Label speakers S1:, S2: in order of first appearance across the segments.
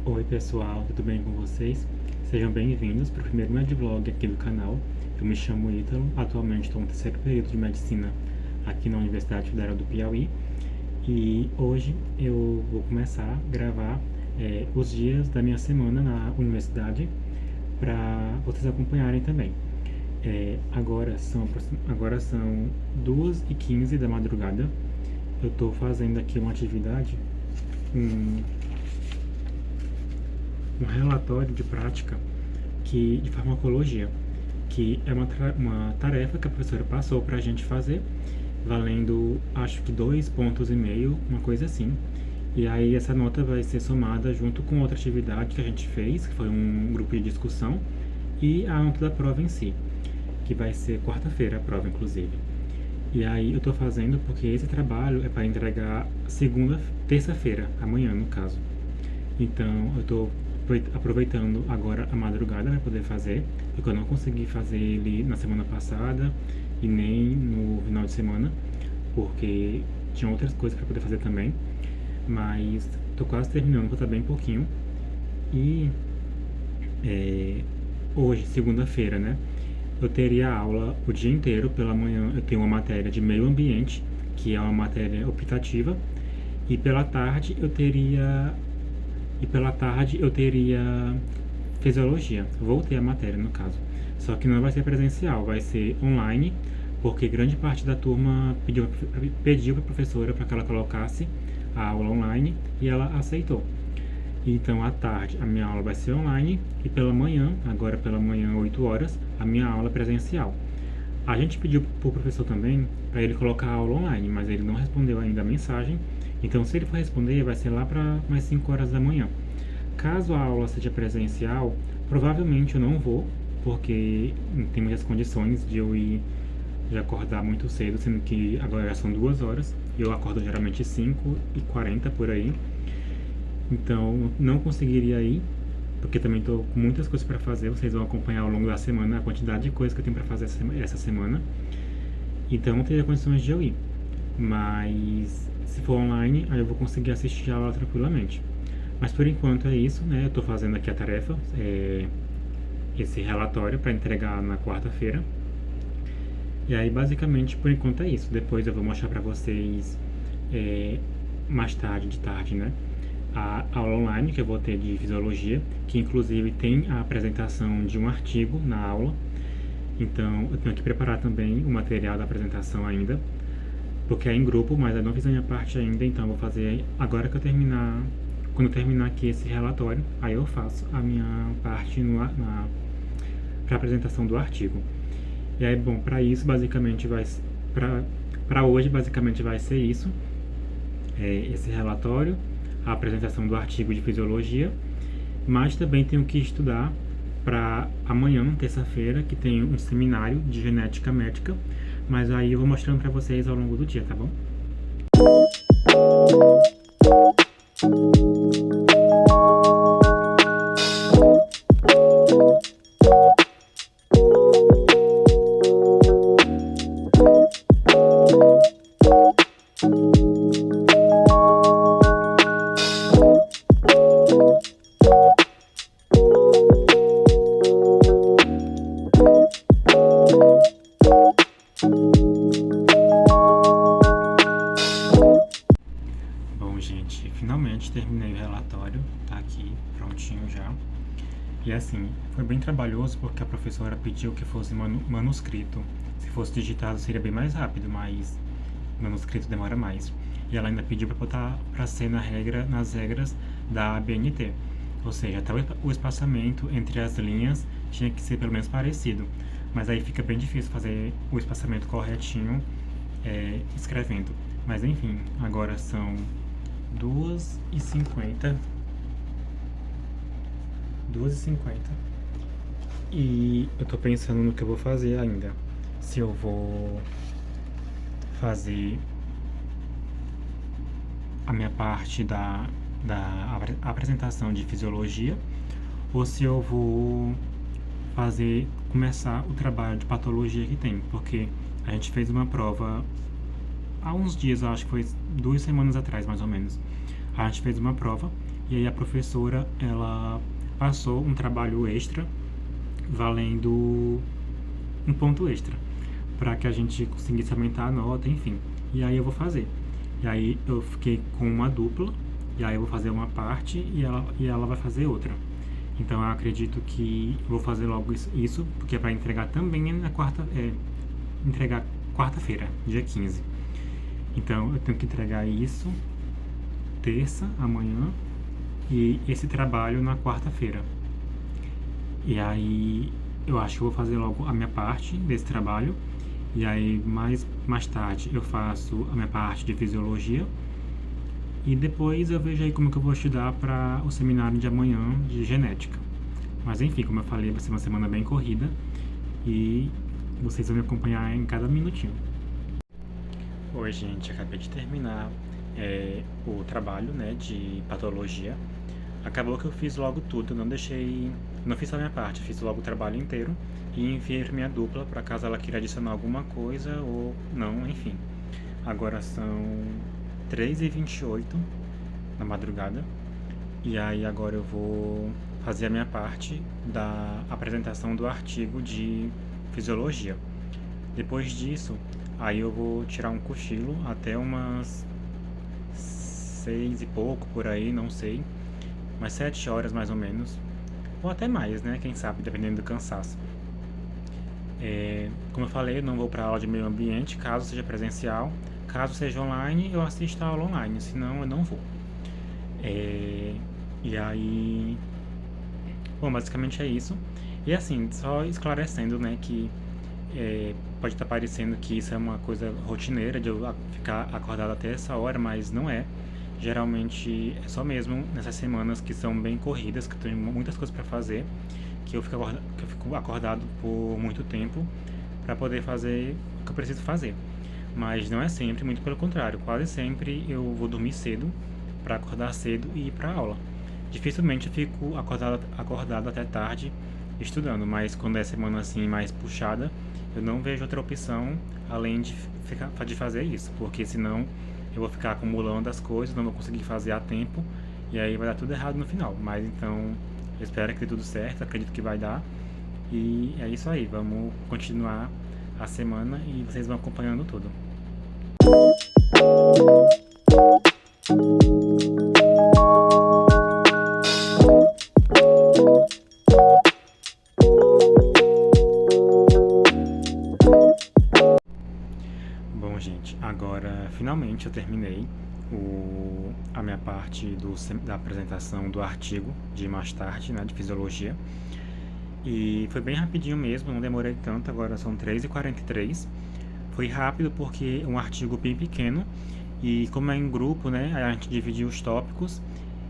S1: Oi pessoal, tudo bem com vocês? Sejam bem-vindos para o primeiro medvlog aqui do canal. Eu me chamo Ítalo, atualmente estou no terceiro período de Medicina aqui na Universidade Federal do Piauí e hoje eu vou começar a gravar os dias da minha semana na universidade para vocês acompanharem também. Agora são 2h15 da madrugada. Eu estou fazendo aqui uma atividade, um relatório de prática de farmacologia, que é uma tarefa que a professora passou para a gente fazer, valendo acho que 2,5 pontos, uma coisa assim. E aí essa nota vai ser somada junto com outra atividade que a gente fez, que foi um grupo de discussão, e a nota da prova em si, que vai ser quarta-feira a prova, inclusive. E aí eu tô fazendo porque esse trabalho é para entregar terça-feira, amanhã no caso. Então eu tô aproveitando agora a madrugada para poder fazer, porque eu não consegui fazer ele na semana passada e nem no final de semana, porque tinha outras coisas para poder fazer também. Mas tô quase terminando, falta bem pouquinho. E hoje, segunda-feira, né? Eu teria aula o dia inteiro. Pela manhã eu tenho uma matéria de meio ambiente, que é uma matéria optativa, e pela tarde eu teria fisiologia. Voltei a matéria no caso. Só que não vai ser presencial, vai ser online, porque grande parte da turma pediu para a professora para que ela colocasse a aula online e ela aceitou. Então, à tarde, a minha aula vai ser online e agora pela manhã, 8 horas, a minha aula é presencial. A gente pediu para o professor também para ele colocar a aula online, mas ele não respondeu ainda a mensagem. Então, se ele for responder, vai ser lá para mais 5 horas da manhã. Caso a aula seja presencial, provavelmente eu não vou, porque não tem muitas condições de eu ir de acordar muito cedo, sendo que agora já são 2 horas. Eu acordo geralmente 5h40 por aí. Então, não conseguiria ir, porque também estou com muitas coisas para fazer. Vocês vão acompanhar ao longo da semana a quantidade de coisas que eu tenho para fazer essa semana. Então, não teria condições de eu ir. Mas, se for online, aí eu vou conseguir assistir a aula tranquilamente. Mas, por enquanto, é isso, né? Eu estou fazendo aqui a tarefa, esse relatório para entregar na quarta-feira. E aí, basicamente, por enquanto é isso. Depois eu vou mostrar para vocês mais tarde, de tarde, né? A aula online que eu vou ter de fisiologia, que inclusive tem a apresentação de um artigo na aula. Então eu tenho que preparar também o material da apresentação ainda, porque é em grupo, mas eu não fiz a minha parte ainda, então eu vou fazer agora que quando eu terminar aqui esse relatório, aí eu faço a minha parte para a apresentação do artigo. E aí, bom, para isso basicamente para hoje basicamente vai ser isso, esse relatório, a apresentação do artigo de fisiologia, mas também tenho que estudar para amanhã, terça-feira, que tem um seminário de genética médica, mas aí eu vou mostrando para vocês ao longo do dia, tá bom? Bom, gente, finalmente terminei o relatório, tá aqui prontinho já. E assim, foi bem trabalhoso porque a professora pediu que fosse manuscrito. Se fosse digitado seria bem mais rápido, mas manuscrito demora mais. E ela ainda pediu para botar para ser nas regras da ABNT. Ou seja, até o espaçamento entre as linhas tinha que ser pelo menos parecido. Mas aí fica bem difícil fazer o espaçamento corretinho escrevendo. Mas enfim, agora são 2h50. E eu tô pensando no que eu vou fazer ainda. Se eu vou fazer a minha parte da apresentação de fisiologia, ou se eu vou começar o trabalho de patologia que tem, porque a gente fez uma prova há uns dias, eu acho que foi 2 semanas atrás, mais ou menos. A gente fez uma prova E aí a professora, ela passou um trabalho extra, valendo um ponto extra, para que a gente conseguisse aumentar a nota, enfim. E aí eu vou fazer. E aí eu fiquei com uma dupla, e aí eu vou fazer uma parte e ela vai fazer outra. Então eu acredito que vou fazer logo isso porque é para entregar também na entregar quarta-feira, dia 15. Então eu tenho que entregar isso terça, amanhã, e esse trabalho na quarta-feira. E aí eu acho que eu vou fazer logo a minha parte desse trabalho. E aí mais tarde eu faço a minha parte de fisiologia. E depois eu vejo aí como que eu vou estudar para o seminário de amanhã de genética. Mas enfim, como eu falei, vai ser uma semana bem corrida. E vocês vão me acompanhar em cada minutinho. Oi, gente, acabei de terminar o trabalho, né, de patologia. Acabou que eu fiz logo tudo, não fiz só a minha parte, fiz logo o trabalho inteiro e enviei pra minha dupla para caso ela queira adicionar alguma coisa ou não, enfim. Agora são 3h28 da madrugada e aí agora eu vou fazer a minha parte da apresentação do artigo de fisiologia. Depois disso, aí eu vou tirar um cochilo até umas 6 e pouco por aí, não sei, umas 7 horas mais ou menos, ou até mais, né? Quem sabe, dependendo do cansaço. Como eu falei, eu não vou para aula de meio ambiente, caso seja presencial. Caso seja online, eu assisto a aula online, senão eu não vou. E aí, bom, basicamente é isso. E assim, só esclarecendo, né, que pode estar parecendo que isso é uma coisa rotineira de eu ficar acordado até essa hora, mas não é. Geralmente é só mesmo nessas semanas que são bem corridas, que eu tenho muitas coisas para fazer, que eu fico acordado por muito tempo para poder fazer o que eu preciso fazer. Mas não é sempre, muito pelo contrário. Quase sempre eu vou dormir cedo para acordar cedo e ir para aula. Dificilmente eu fico acordado até tarde estudando, mas quando é semana assim mais puxada, eu não vejo outra opção além de fazer isso, porque senão eu vou ficar acumulando as coisas, não vou conseguir fazer a tempo e aí vai dar tudo errado no final. Mas então, eu espero que dê tudo certo, acredito que vai dar. E é isso aí, vamos continuar a semana e vocês vão acompanhando tudo. Bom, gente, agora finalmente eu terminei a minha parte da apresentação do artigo de mais tarde, né, de fisiologia. E foi bem rapidinho mesmo, não demorei tanto, agora são 3h43. Foi rápido porque é um artigo bem pequeno e como é em grupo, né, a gente dividiu os tópicos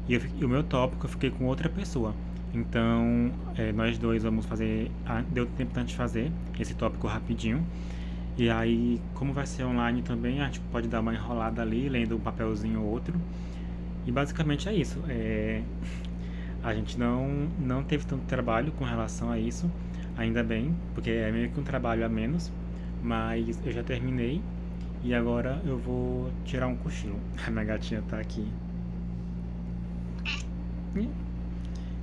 S1: e o meu tópico eu fiquei com outra pessoa. Então, nós dois vamos fazer, deu tempo da gente fazer esse tópico rapidinho. E aí, como vai ser online também, a gente pode dar uma enrolada ali, lendo um papelzinho ou outro. E basicamente é isso. A gente não teve tanto trabalho com relação a isso, ainda bem, porque é meio que um trabalho a menos. Mas eu já terminei e agora eu vou tirar um cochilo. A minha gatinha tá aqui.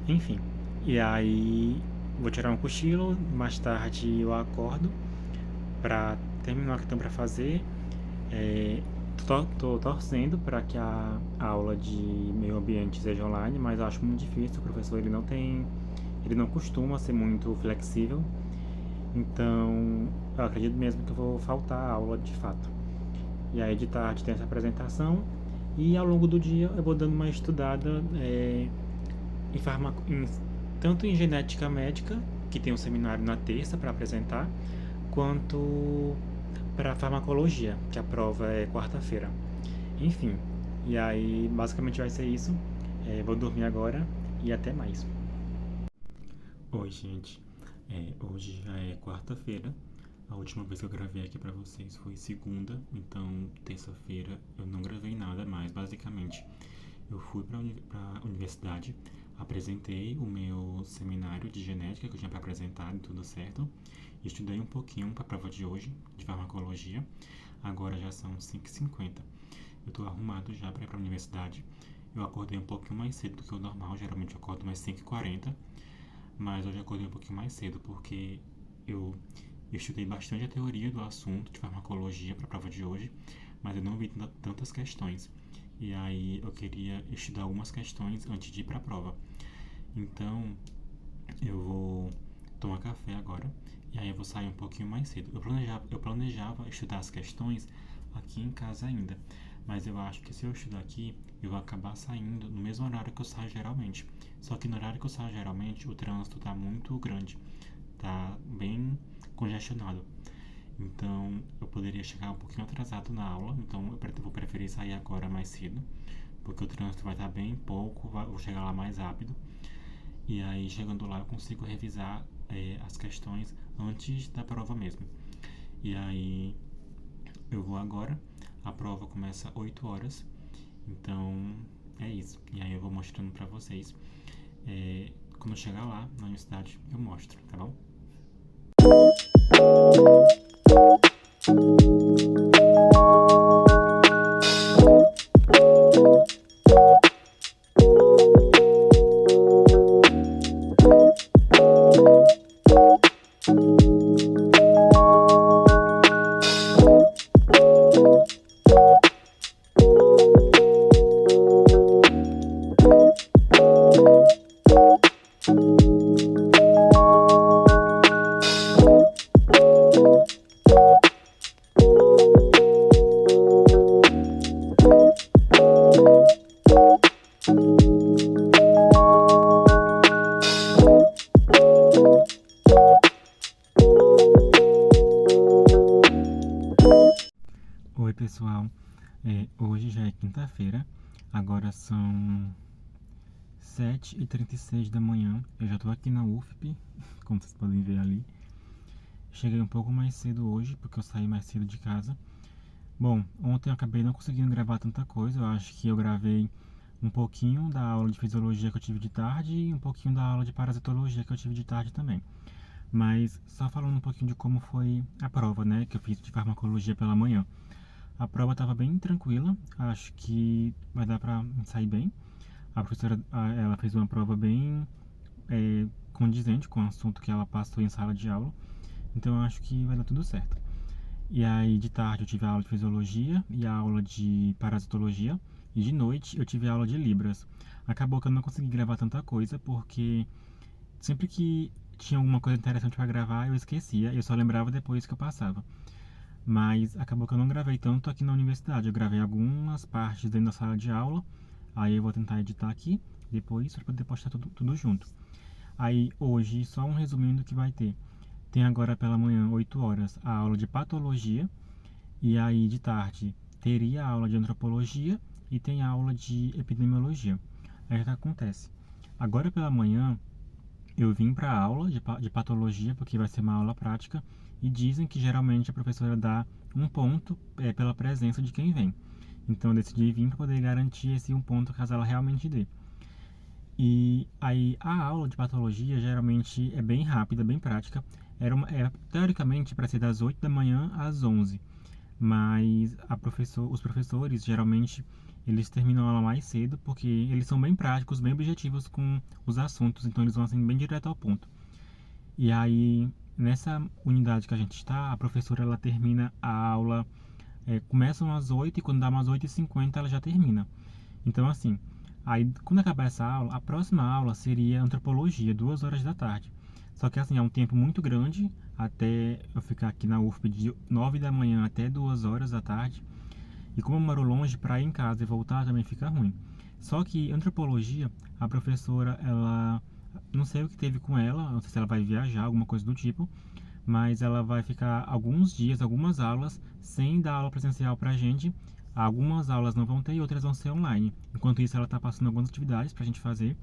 S1: Enfim. E aí, vou tirar um cochilo, mais tarde eu acordo pra terminar o que tem pra fazer. Tô torcendo para que a aula de meio ambiente seja online, mas acho muito difícil. O professor ele não costuma ser muito flexível, então eu acredito mesmo que eu vou faltar a aula de fato. E aí de tarde tem essa apresentação e ao longo do dia eu vou dando uma estudada tanto em genética médica, que tem um seminário na terça para apresentar, quanto para farmacologia, que a prova é quarta-feira. Enfim, e aí basicamente vai ser isso. Vou dormir agora e até mais. Oi, gente. Hoje já é quarta-feira. A última vez que eu gravei aqui pra vocês foi segunda, então terça-feira eu não gravei nada mais. Basicamente, eu fui pra universidade, apresentei o meu seminário de genética que eu tinha para apresentar e tudo certo. Estudei um pouquinho para a prova de hoje, de farmacologia. Agora já são 5h50. Eu estou arrumado já para ir para a universidade. Eu acordei um pouquinho mais cedo do que o normal, geralmente eu acordo mais 5h40, mas hoje eu acordei um pouquinho mais cedo porque eu estudei bastante a teoria do assunto de farmacologia para a prova de hoje, mas eu não vi tantas questões. E aí eu queria estudar algumas questões antes de ir para a prova. Então eu vou tomar café agora e aí eu vou sair um pouquinho mais cedo. Eu planejava estudar as questões aqui em casa ainda, mas eu acho que se eu estudar aqui, eu vou acabar saindo no mesmo horário que eu saio geralmente. Só que no horário que eu saio geralmente, o trânsito tá muito grande, tá bem congestionado. Então eu poderia chegar um pouquinho atrasado na aula, então eu vou preferir sair agora mais cedo, porque o trânsito vai estar bem pouco, vou chegar lá mais rápido. E aí chegando lá eu consigo revisar as questões antes da prova mesmo. E aí eu vou agora, a prova começa 8 horas, então é isso. E aí eu vou mostrando pra vocês. Quando eu chegar lá na universidade eu mostro, tá bom? Oi pessoal, hoje já é quinta-feira, agora são 7h36 da manhã, eu já tô aqui na UFP, como vocês podem ver ali. Cheguei um pouco mais cedo hoje, porque eu saí mais cedo de casa. Bom, ontem eu acabei não conseguindo gravar tanta coisa, eu acho que eu gravei um pouquinho da aula de fisiologia que eu tive de tarde e um pouquinho da aula de parasitologia que eu tive de tarde também. Mas só falando um pouquinho de como foi a prova, né, que eu fiz de farmacologia pela manhã. A prova estava bem tranquila, acho que vai dar para sair bem. A professora, ela fez uma prova bem condizente com o assunto que ela passou em sala de aula, então eu acho que vai dar tudo certo. E aí de tarde eu tive a aula de fisiologia e a aula de parasitologia, e de noite eu tive a aula de Libras. Acabou que eu não consegui gravar tanta coisa, porque sempre que tinha alguma coisa interessante para gravar eu esquecia, eu só lembrava depois que eu passava. Mas acabou que eu não gravei tanto aqui na universidade. Eu gravei algumas partes dentro da sala de aula. Aí eu vou tentar editar aqui depois para poder postar tudo junto. Aí hoje, só um resumindo que vai ter. Tem agora pela manhã, 8 horas, a aula de patologia. E aí de tarde teria a aula de antropologia e tem a aula de epidemiologia. Aí o que acontece? Agora pela manhã eu vim para a aula de patologia, porque vai ser uma aula prática, e dizem que geralmente a professora dá um ponto pela presença de quem vem. Então eu decidi vir para poder garantir esse um ponto caso ela realmente dê. E aí a aula de patologia geralmente é bem rápida, bem prática. Teoricamente para ser das 8 da manhã às 11, mas os professores geralmente eles terminam a aula mais cedo porque eles são bem práticos, bem objetivos com os assuntos, então eles vão assim bem direto ao ponto. E aí nessa unidade que a gente está, a professora ela termina a aula, começam às 8 e quando dá umas 8h50 ela já termina. Então assim, aí quando acabar essa aula, a próxima aula seria antropologia, 2 horas da tarde. Só que assim, é um tempo muito grande até eu ficar aqui na UFP de 9 da manhã até 2 horas da tarde. E como eu moro longe, para ir em casa e voltar também fica ruim. Só que antropologia, a professora, ela, não sei o que teve com ela, não sei se ela vai viajar, alguma coisa do tipo, mas ela vai ficar alguns dias, algumas aulas, sem dar aula presencial pra gente. Algumas aulas não vão ter e outras vão ser online. Enquanto isso, ela está passando algumas atividades pra gente fazer.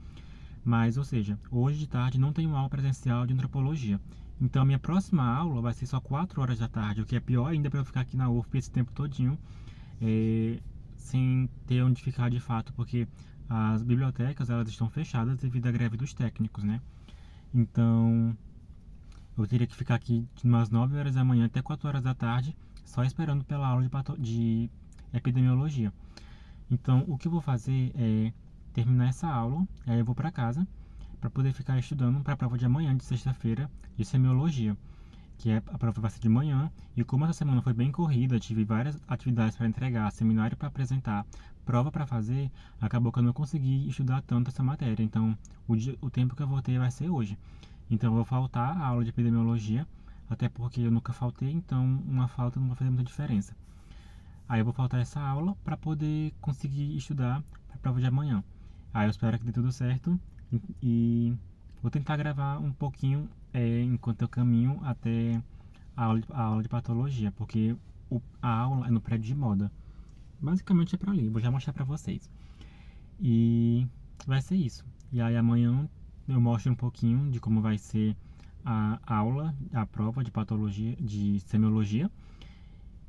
S1: Mas, ou seja, hoje de tarde não tem uma aula presencial de antropologia. Então, a minha próxima aula vai ser só 4 horas da tarde, o que é pior ainda para eu ficar aqui na UFP esse tempo todinho, sem ter onde ficar de fato, porque as bibliotecas elas estão fechadas devido à greve dos técnicos, né? Então, eu teria que ficar aqui de umas 9 horas da manhã até 4 horas da tarde, só esperando pela aula de epidemiologia. Então, o que eu vou fazer é terminar essa aula, aí eu vou para casa para poder ficar estudando para a prova de amanhã, de sexta-feira, de semiologia, que a prova vai ser de manhã. E como essa semana foi bem corrida, tive várias atividades para entregar, seminário para apresentar, prova para fazer, acabou que eu não consegui estudar tanto essa matéria. Então, o tempo que eu vou ter vai ser hoje. Então, eu vou faltar a aula de epidemiologia, até porque eu nunca faltei, então uma falta não vai fazer muita diferença. Aí eu vou faltar essa aula para poder conseguir estudar para a prova de amanhã. Aí eu espero que dê tudo certo e vou tentar gravar um pouquinho enquanto eu caminho até a aula de patologia, porque a aula é no prédio de moda. Basicamente é para ali, vou já mostrar para vocês. E vai ser isso. E aí amanhã eu mostro um pouquinho de como vai ser a aula, a prova de patologia, de semiologia,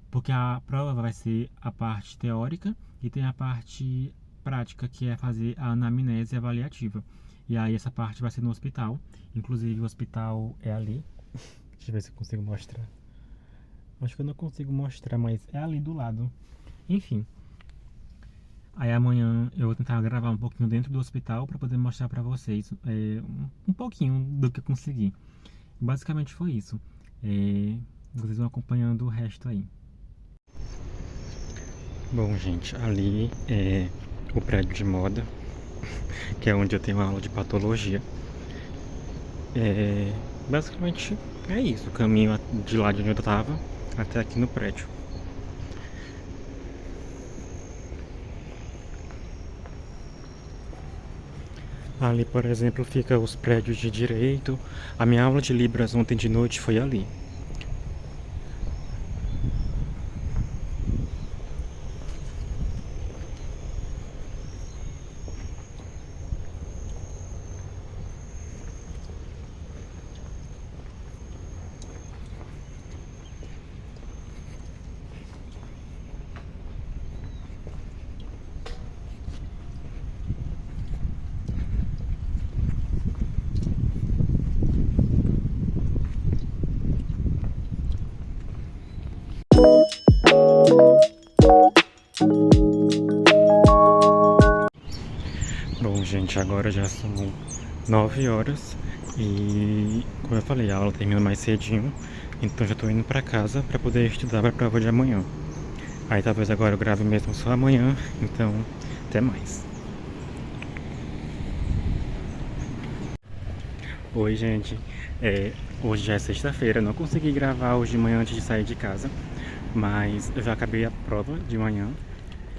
S1: porque a prova vai ser a parte teórica e tem a parte prática, que é fazer a anamnese avaliativa. E aí essa parte vai ser no hospital. Inclusive o hospital é ali. Deixa eu ver se eu consigo mostrar. Acho que eu não consigo mostrar, mas é ali do lado. Enfim. Aí amanhã eu vou tentar gravar um pouquinho dentro do hospital para poder mostrar para vocês um pouquinho do que eu consegui. Basicamente foi isso. Vocês vão acompanhando o resto aí. Bom, gente, ali é o prédio de moda, que é onde eu tenho aula de patologia. Basicamente é isso, o caminho de lá de onde eu tava até aqui no prédio. Ali, por exemplo, fica os prédios de direito. A minha aula de Libras ontem de noite foi ali. Bom, gente, agora já são 9 horas e, como eu falei, a aula termina mais cedinho, então já tô indo pra casa pra poder estudar pra prova de amanhã. Aí talvez agora eu grave mesmo só amanhã, então até mais. Oi, gente. Hoje já é sexta-feira, não consegui gravar hoje de manhã antes de sair de casa, mas eu já acabei a prova de manhã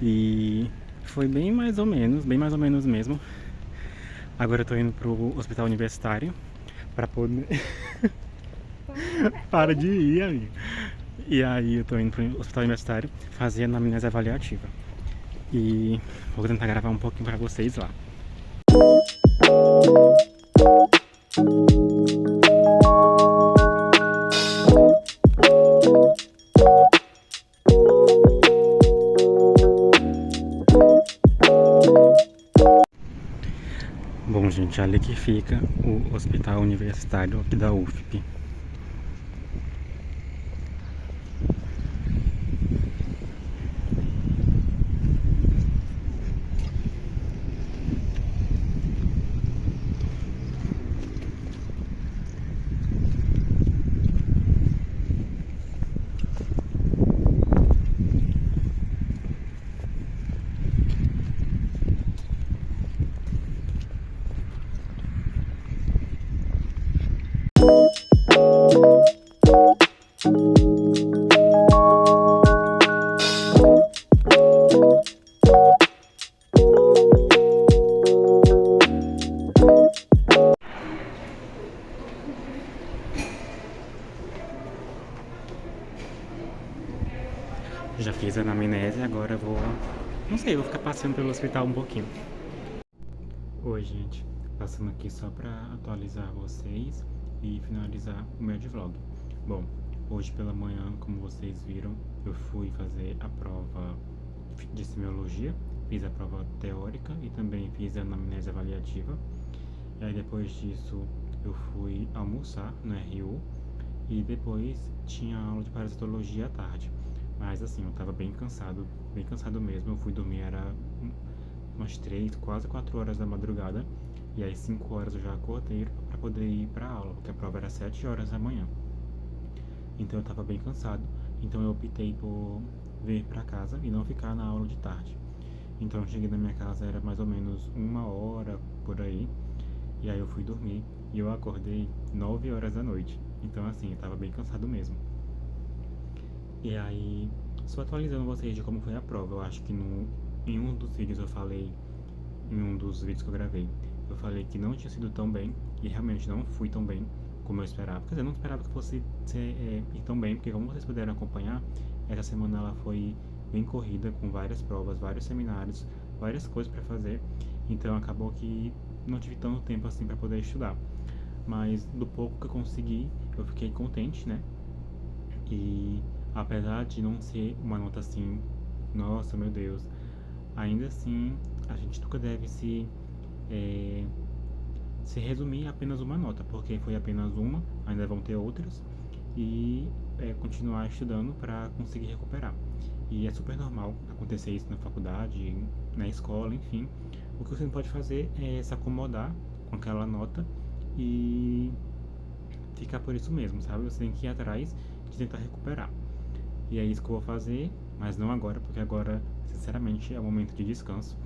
S1: e foi bem mais ou menos mesmo. Agora eu tô indo pro hospital universitário pra poder. Para de ir, amigo. E aí eu tô indo pro hospital universitário fazer a anamnese avaliativa. E vou tentar gravar um pouquinho pra vocês lá. Bom, gente, ali que fica o hospital universitário aqui da UFP. Já fiz a anamnese, agora vou... Não sei, vou ficar passeando pelo hospital um pouquinho. Oi, gente. Passando aqui só pra atualizar vocês e finalizar o meu vlog. Bom, hoje pela manhã, como vocês viram, eu fui fazer a prova de semiologia. Fiz a prova teórica e também fiz a anamnese avaliativa. E aí depois disso eu fui almoçar no RU e depois tinha aula de parasitologia à tarde. Mas assim, eu tava bem cansado mesmo. Eu fui dormir, era umas 3, quase 4 horas da madrugada. E aí 5 horas eu já acordei para poder ir para a aula, porque a prova era 7 horas da manhã. Então eu estava bem cansado, então eu optei por vir para casa e não ficar na aula de tarde. Então eu cheguei na minha casa, era mais ou menos 1 hora por aí, e aí eu fui dormir e eu acordei 9 horas da noite. Então assim, eu estava bem cansado mesmo. E aí, só atualizando vocês de como foi a prova, eu acho que em um dos vídeos eu falei, em um dos vídeos que eu gravei, eu falei que não tinha sido tão bem, e realmente não fui tão bem como eu esperava. Quer dizer, eu não esperava que fosse ir tão bem, porque como vocês puderam acompanhar, essa semana ela foi bem corrida, com várias provas, vários seminários, várias coisas para fazer, então acabou que não tive tanto tempo assim para poder estudar. Mas do pouco que eu consegui, eu fiquei contente, né? E apesar de não ser uma nota assim, nossa, meu Deus, ainda assim a gente nunca deve se resumir a apenas uma nota, porque foi apenas uma, ainda vão ter outras, e continuar estudando para conseguir recuperar. E é super normal acontecer isso na faculdade, na escola, enfim. O que você não pode fazer é se acomodar com aquela nota e ficar por isso mesmo, sabe? Você tem que ir atrás de tentar recuperar. E é isso que eu vou fazer, mas não agora, porque agora, sinceramente, é o momento de descanso,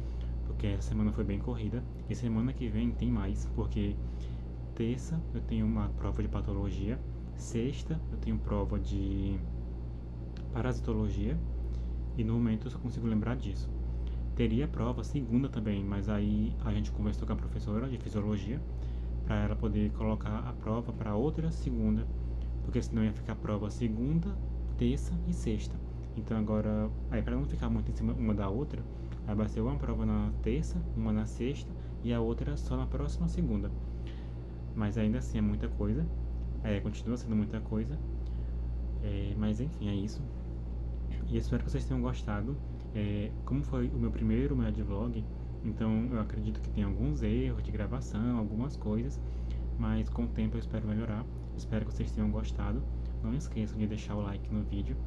S1: porque essa semana foi bem corrida, e semana que vem tem mais, porque terça eu tenho uma prova de patologia, sexta eu tenho prova de parasitologia, e no momento eu só consigo lembrar disso. Teria prova segunda também, mas aí a gente conversou com a professora de fisiologia, para ela poder colocar a prova para outra segunda, porque senão ia ficar prova segunda, terça e sexta. Então agora, aí para não ficar muito em cima uma da outra, aí vai ser uma prova na terça, uma na sexta e a outra só na próxima segunda. Mas ainda assim é muita coisa, continua sendo muita coisa, mas enfim, é isso. E espero que vocês tenham gostado. Como foi o meu primeiro vlog, então eu acredito que tem alguns erros de gravação, algumas coisas, mas com o tempo eu espero melhorar. Espero que vocês tenham gostado. Não esqueçam de deixar o like no vídeo,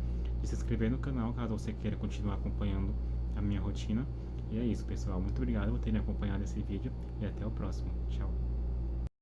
S1: de se inscrever no canal caso você queira continuar acompanhando a minha rotina. E é isso, pessoal. Muito obrigado por terem acompanhado esse vídeo e até o próximo. Tchau.